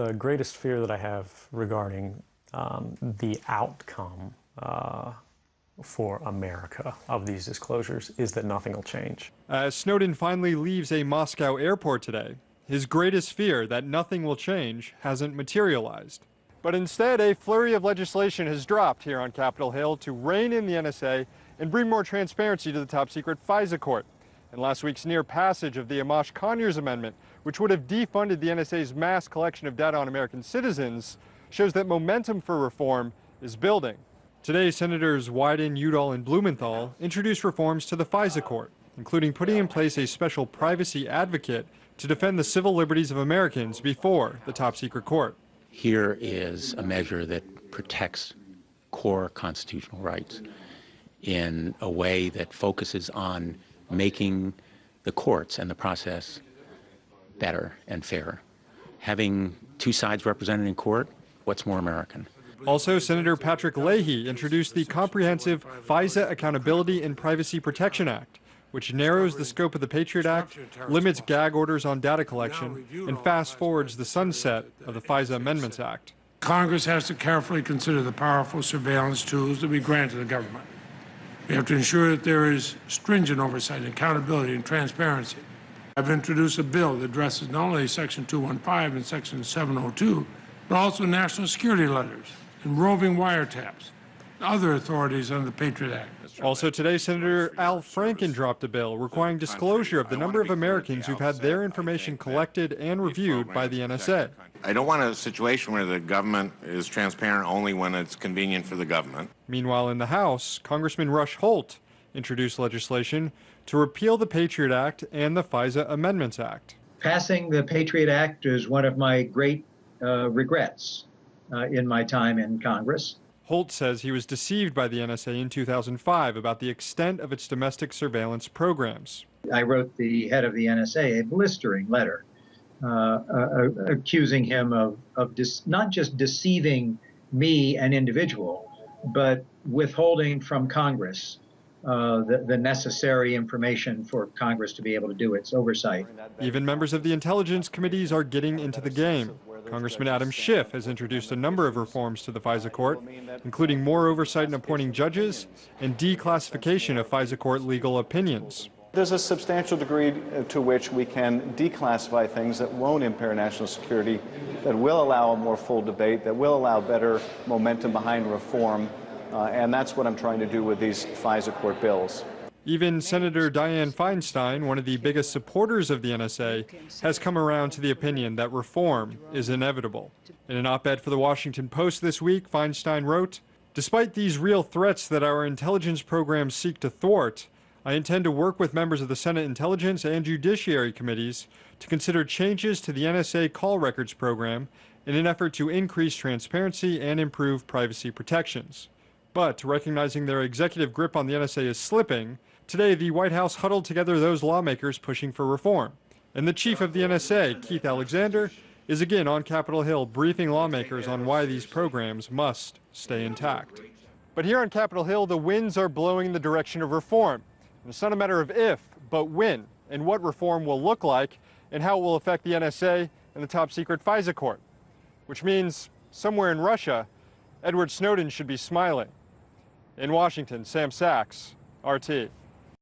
The greatest fear that I have regarding the outcome for America of these disclosures is that nothing will change. As Snowden finally leaves a Moscow airport today, his greatest fear that nothing will change hasn't materialized. But instead, a flurry of legislation has dropped here on Capitol Hill to rein in the NSA and bring more transparency to the top-secret FISA court. And last week's near passage of the Amash-Conyers Amendment, which would have defunded the NSA's mass collection of data on American citizens, shows that momentum for reform is building. Today, Senators Wyden, Udall, and Blumenthal introduced reforms to the FISA court, including putting in place a special privacy advocate to defend the civil liberties of Americans before the top-secret court. Here is a measure that protects core constitutional rights in a way that focuses on making the courts and the process better and fairer. Having two sides represented in court, what's more American? Also, Senator Patrick Leahy introduced the comprehensive FISA Accountability and Privacy Protection Act, which narrows the scope of the Patriot Act, limits gag orders on data collection, and fast-forwards the sunset of the FISA Amendments Act. Congress has to carefully consider the powerful surveillance tools that we grant to the government. We have to ensure that there is stringent oversight, accountability, and transparency. I've introduced a bill that addresses not only Section 215 and Section 702, but also national security letters and roving wiretaps, and other authorities under the Patriot Act. Also today, Senator Al Franken dropped a bill requiring disclosure of the number of Americans who've had their information collected and reviewed by the NSA. I don't want a situation where the government is transparent only when it's convenient for the government. Meanwhile, in the House, Congressman Rush Holt introduced legislation to repeal the Patriot Act and the FISA Amendments Act. Passing the Patriot Act is one of my great regrets in my time in Congress. Holt says he was deceived by the NSA in 2005 about the extent of its domestic surveillance programs. I wrote the head of the NSA a blistering letter accusing him of not just deceiving me, an individual, but withholding from Congress the necessary information for Congress to be able to do its oversight. Even members of the intelligence committees are getting into the game. Congressman Adam Schiff has introduced a number of reforms to the FISA court, including more oversight in appointing judges and declassification of FISA court legal opinions. There's a substantial degree to which we can declassify things that won't impair national security, that will allow a more full debate, that will allow better momentum behind reform, and that's what I'm trying to do with these FISA court bills. Even Senator Dianne Feinstein, one of the biggest supporters of the NSA, has come around to the opinion that reform is inevitable. In an op-ed for the Washington Post this week, Feinstein wrote, "Despite these real threats that our intelligence programs seek to thwart, I intend to work with members of the Senate Intelligence and Judiciary Committees to consider changes to the NSA call records program in an effort to increase transparency and improve privacy protections." But recognizing their executive grip on the NSA is slipping, today the White House huddled together those lawmakers pushing for reform. And the chief of the NSA, Keith Alexander, is again on Capitol Hill briefing lawmakers on why these programs must stay intact. But here on Capitol Hill, the winds are blowing in the direction of reform. And it's not a matter of if, but when, and what reform will look like, and how it will affect the NSA and the top-secret FISA court. Which means, somewhere in Russia, Edward Snowden should be smiling. In Washington, Sam Sacks, RT.